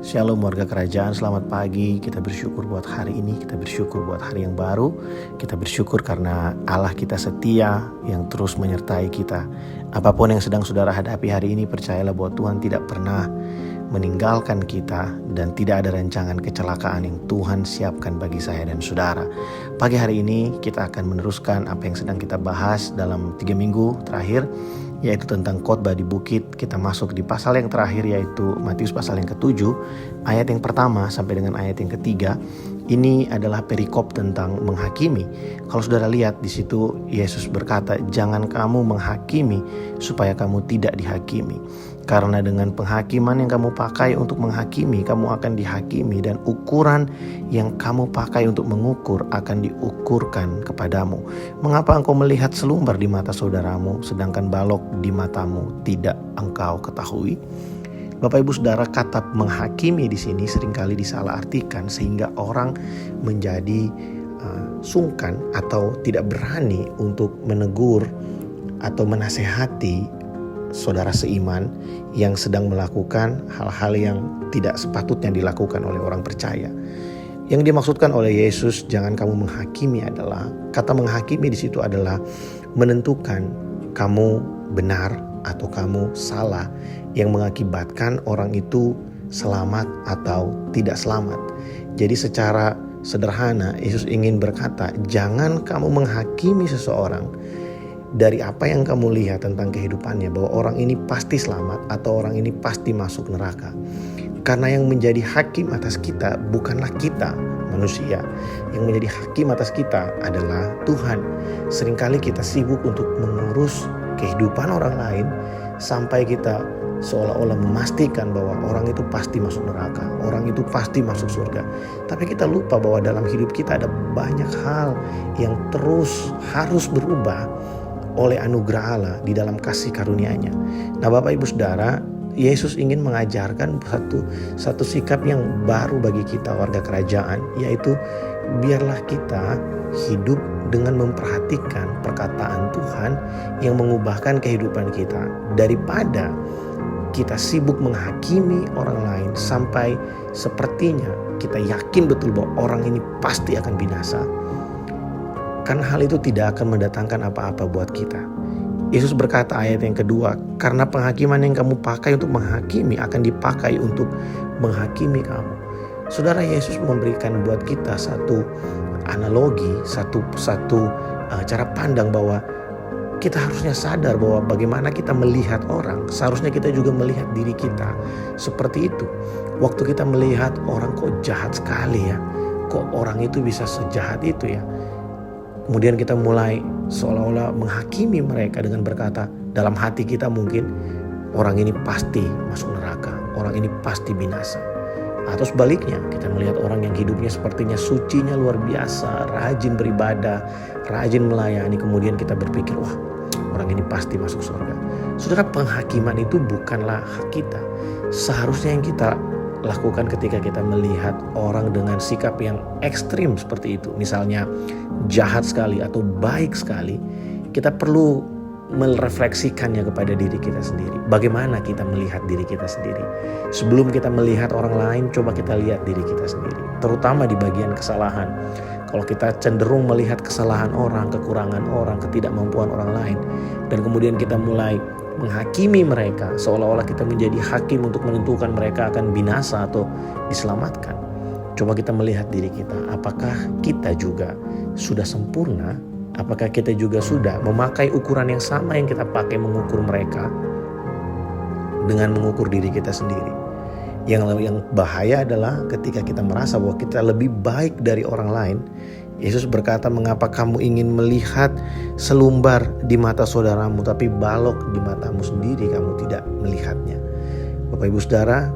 Shalom warga kerajaan, selamat pagi. Kita bersyukur buat hari ini, kita bersyukur buat hari yang baru. Kita bersyukur karena Allah kita setia yang terus menyertai kita. Apapun yang sedang saudara hadapi hari ini, percayalah bahwa Tuhan tidak pernah meninggalkan kita dan tidak ada rancangan kecelakaan yang Tuhan siapkan bagi saya dan saudara. Pagi hari ini kita akan meneruskan apa yang sedang kita bahas dalam 3 minggu terakhir, yaitu tentang khotbah di bukit. Kita masuk di pasal yang terakhir, yaitu Matius pasal yang ke-7, ayat yang pertama sampai dengan ayat yang ketiga. Ini adalah perikop tentang menghakimi. Kalau saudara lihat di situ, Yesus berkata, "Jangan kamu menghakimi supaya kamu tidak dihakimi. Karena dengan penghakiman yang kamu pakai untuk menghakimi, kamu akan dihakimi, dan ukuran yang kamu pakai untuk mengukur akan diukurkan kepadamu. Mengapa engkau melihat selumbar di mata saudaramu, sedangkan balok di matamu tidak engkau ketahui?" Bapak Ibu Saudara, kata menghakimi di sini seringkali disalahartikan sehingga orang menjadi sungkan atau tidak berani untuk menegur atau menasehati saudara seiman yang sedang melakukan hal-hal yang tidak sepatutnya dilakukan oleh orang percaya. Yang dimaksudkan oleh Yesus, jangan kamu menghakimi, adalah kata menghakimi di situ adalah menentukan kamu benar atau kamu salah, yang mengakibatkan orang itu selamat atau tidak selamat. Jadi secara sederhana Yesus ingin berkata, jangan kamu menghakimi seseorang dari apa yang kamu lihat tentang kehidupannya, bahwa orang ini pasti selamat atau orang ini pasti masuk neraka. Karena yang menjadi hakim atas kita bukanlah kita manusia. Yang menjadi hakim atas kita adalah Tuhan. Seringkali kita sibuk untuk mengurus kehidupan orang lain sampai kita seolah-olah memastikan bahwa orang itu pasti masuk neraka, orang itu pasti masuk surga. Tapi kita lupa bahwa dalam hidup kita ada banyak hal yang terus harus berubah oleh anugerah Allah di dalam kasih karunia-Nya. Nah, Bapak Ibu Saudara, Yesus ingin mengajarkan satu sikap yang baru bagi kita warga kerajaan, yaitu biarlah kita hidup dengan memperhatikan perkataan Tuhan yang mengubahkan kehidupan kita, daripada kita sibuk menghakimi orang lain sampai sepertinya kita yakin betul bahwa orang ini pasti akan binasa. Karena hal itu tidak akan mendatangkan apa-apa buat kita. Yesus berkata ayat yang kedua, karena penghakiman yang kamu pakai untuk menghakimi akan dipakai untuk menghakimi kamu. Saudara, Yesus memberikan buat kita satu analogi, satu cara pandang bahwa kita harusnya sadar bahwa bagaimana kita melihat orang, seharusnya kita juga melihat diri kita seperti itu. Waktu kita melihat orang, kok jahat sekali ya, kok orang itu bisa sejahat itu ya, kemudian kita mulai seolah-olah menghakimi mereka dengan berkata, dalam hati kita mungkin, orang ini pasti masuk neraka, orang ini pasti binasa. Atau sebaliknya, kita melihat orang yang hidupnya sepertinya sucinya luar biasa, rajin beribadah, rajin melayani, kemudian kita berpikir, wah, orang ini pasti masuk surga. Saudara, penghakiman itu bukanlah hak kita. Seharusnya yang kita lakukan ketika kita melihat orang dengan sikap yang ekstrim seperti itu, misalnya jahat sekali atau baik sekali, kita perlu merefleksikannya kepada diri kita sendiri. Bagaimana kita melihat diri kita sendiri? Sebelum kita melihat orang lain, coba kita lihat diri kita sendiri. Terutama di bagian kesalahan. Kalau kita cenderung melihat kesalahan orang, kekurangan orang, ketidakmampuan orang lain, dan kemudian kita mulai menghakimi mereka, seolah-olah kita menjadi hakim untuk menentukan mereka akan binasa atau diselamatkan. Coba kita melihat diri kita. Apakah kita juga sudah sempurna? Apakah kita juga sudah memakai ukuran yang sama yang kita pakai mengukur mereka dengan mengukur diri kita sendiri? Yang bahaya adalah ketika kita merasa bahwa kita lebih baik dari orang lain. Yesus berkata, mengapa kamu ingin melihat selumbar di mata saudaramu, tapi balok di matamu sendiri kamu tidak melihatnya? Bapak Ibu Saudara,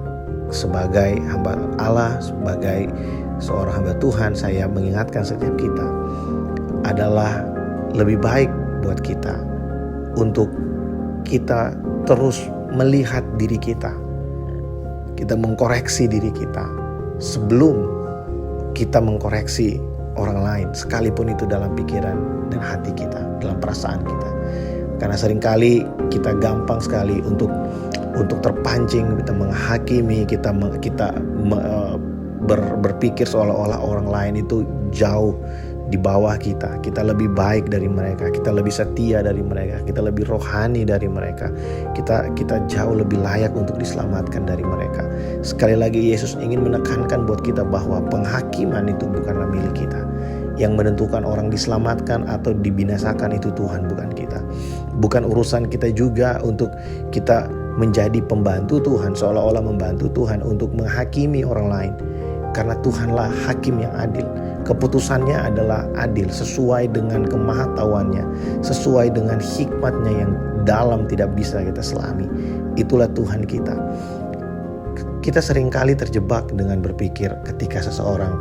sebagai hamba Allah, sebagai seorang hamba Tuhan, saya mengingatkan setiap kita, adalah lebih baik buat kita untuk kita terus melihat diri kita. Kita mengkoreksi diri kita sebelum kita mengkoreksi orang lain, sekalipun itu dalam pikiran dan hati kita, dalam perasaan kita. Karena seringkali kita gampang sekali untuk untuk terpancing, kita menghakimi, berpikir seolah-olah orang lain itu jauh di bawah kita. Kita lebih baik dari mereka, kita lebih setia dari mereka, kita lebih rohani dari mereka, kita jauh lebih layak untuk diselamatkan dari mereka. Sekali lagi Yesus ingin menekankan buat kita bahwa penghakiman itu bukanlah milik kita. Yang menentukan orang diselamatkan atau dibinasakan itu Tuhan, bukan kita. Bukan urusan kita juga untuk kita menjadi pembantu Tuhan, seolah-olah membantu Tuhan untuk menghakimi orang lain. Karena Tuhanlah hakim yang adil. Keputusannya adalah adil, sesuai dengan kemahatauannya, sesuai dengan hikmatnya yang dalam tidak bisa kita selami. Itulah Tuhan kita. Kita seringkali terjebak dengan berpikir ketika seseorang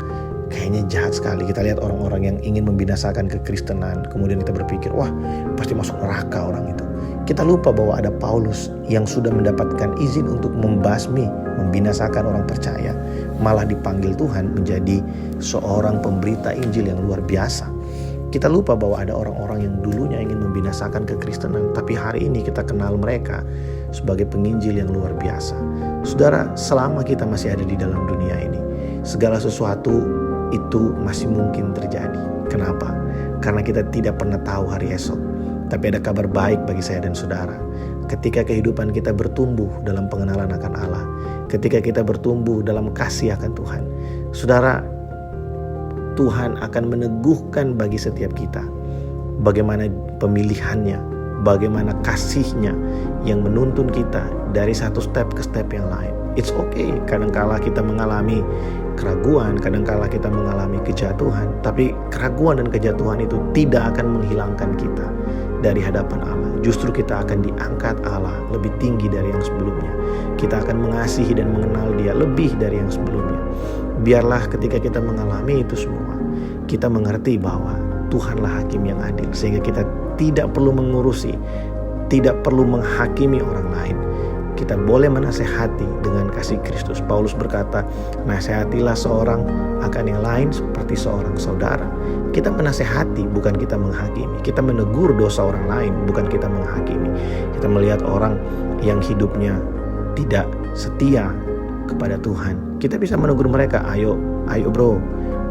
kayaknya jahat sekali. Kita lihat orang-orang yang ingin membinasakan kekristenan, kemudian kita berpikir, wah pasti masuk neraka orang itu. Kita lupa bahwa ada Paulus yang sudah mendapatkan izin untuk membasmi, membinasakan orang percaya. Malah dipanggil Tuhan menjadi seorang pemberita Injil yang luar biasa. Kita lupa bahwa ada orang-orang yang dulunya ingin membinasakan kekristenan, tapi hari ini kita kenal mereka sebagai penginjil yang luar biasa. Saudara, selama kita masih ada di dalam dunia ini, segala sesuatu itu masih mungkin terjadi. Kenapa? Karena kita tidak pernah tahu hari esok. Tapi ada kabar baik bagi saya dan saudara. Ketika kehidupan kita bertumbuh dalam pengenalan akan Allah, ketika kita bertumbuh dalam kasih akan Tuhan, saudara, Tuhan akan meneguhkan bagi setiap kita bagaimana pemilihannya, bagaimana kasihnya yang menuntun kita dari satu step ke step yang lain. It's okay, kadangkala kita mengalami keraguan, kadangkala kita mengalami kejatuhan, tapi keraguan dan kejatuhan itu tidak akan menghilangkan kita dari hadapan Allah. Justru kita akan diangkat Allah lebih tinggi dari yang sebelumnya. Kita akan mengasihi dan mengenal Dia lebih dari yang sebelumnya. Biarlah ketika kita mengalami itu semua, kita mengerti bahwa Tuhanlah hakim yang adil, sehingga kita tidak perlu mengurusi, tidak perlu menghakimi orang lain. Kita boleh menasehati dengan kasih Kristus. Paulus berkata, nasihatilah seorang akan yang lain seperti seorang saudara. Kita menasehati, bukan kita menghakimi. Kita menegur dosa orang lain, bukan kita menghakimi. Kita melihat orang yang hidupnya tidak setia kepada Tuhan, kita bisa menegur mereka, ayo bro,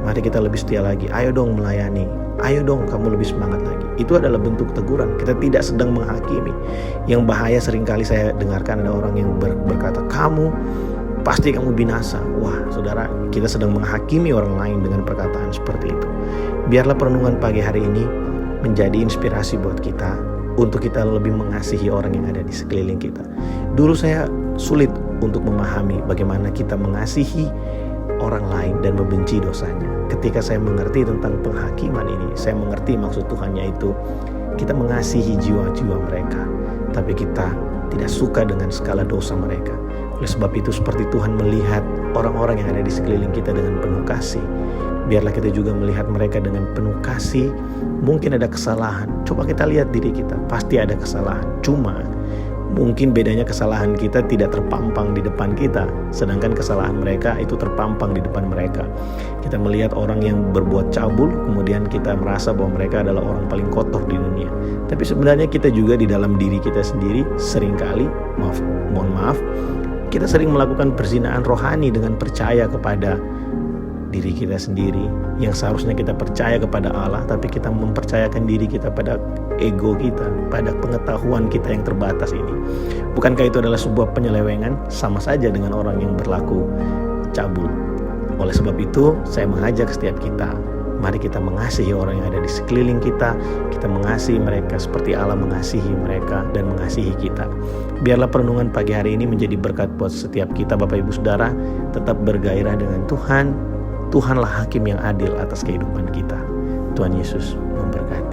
mari kita lebih setia lagi, ayo dong melayani, ayo dong kamu lebih semangat lagi. Itu adalah bentuk teguran. Kita tidak sedang menghakimi. Yang bahaya seringkali saya dengarkan ada orang yang berkata, kamu pasti kamu binasa. Wah saudara, kita sedang menghakimi orang lain dengan perkataan seperti itu. Biarlah perenungan pagi hari ini menjadi inspirasi buat kita untuk kita lebih mengasihi orang yang ada di sekeliling kita. Dulu saya sulit untuk memahami bagaimana kita mengasihi orang lain dan membenci dosanya. Ketika saya mengerti tentang penghakiman ini, saya mengerti maksud Tuhan, yaitu kita mengasihi jiwa-jiwa mereka, tapi kita tidak suka dengan segala dosa mereka. Oleh sebab itu, seperti Tuhan melihat orang-orang yang ada di sekeliling kita dengan penuh kasih, biarlah kita juga melihat mereka dengan penuh kasih. Mungkin ada kesalahan, coba kita lihat diri kita, pasti ada kesalahan. Cuma mungkin bedanya kesalahan kita tidak terpampang di depan kita, sedangkan kesalahan mereka itu terpampang di depan mereka. Kita melihat orang yang berbuat cabul, kemudian kita merasa bahwa mereka adalah orang paling kotor di dunia. Tapi sebenarnya kita juga di dalam diri kita sendiri seringkali, mohon maaf, kita sering melakukan perzinahan rohani dengan percaya kepada diri kita sendiri, yang seharusnya kita percaya kepada Allah, tapi kita mempercayakan diri kita pada ego kita, pada pengetahuan kita yang terbatas ini. Bukankah itu adalah sebuah penyelewengan? Sama saja dengan orang yang berlaku cabul. Oleh sebab itu, saya mengajak setiap kita, mari kita mengasihi orang yang ada di sekeliling kita. Kita mengasihi mereka seperti Allah mengasihi mereka dan mengasihi kita. Biarlah perenungan pagi hari ini menjadi berkat buat setiap kita, Bapak Ibu Saudara. Tetap bergairah dengan Tuhan. Tuhanlah hakim yang adil atas kehidupan kita. Tuhan Yesus memberkati.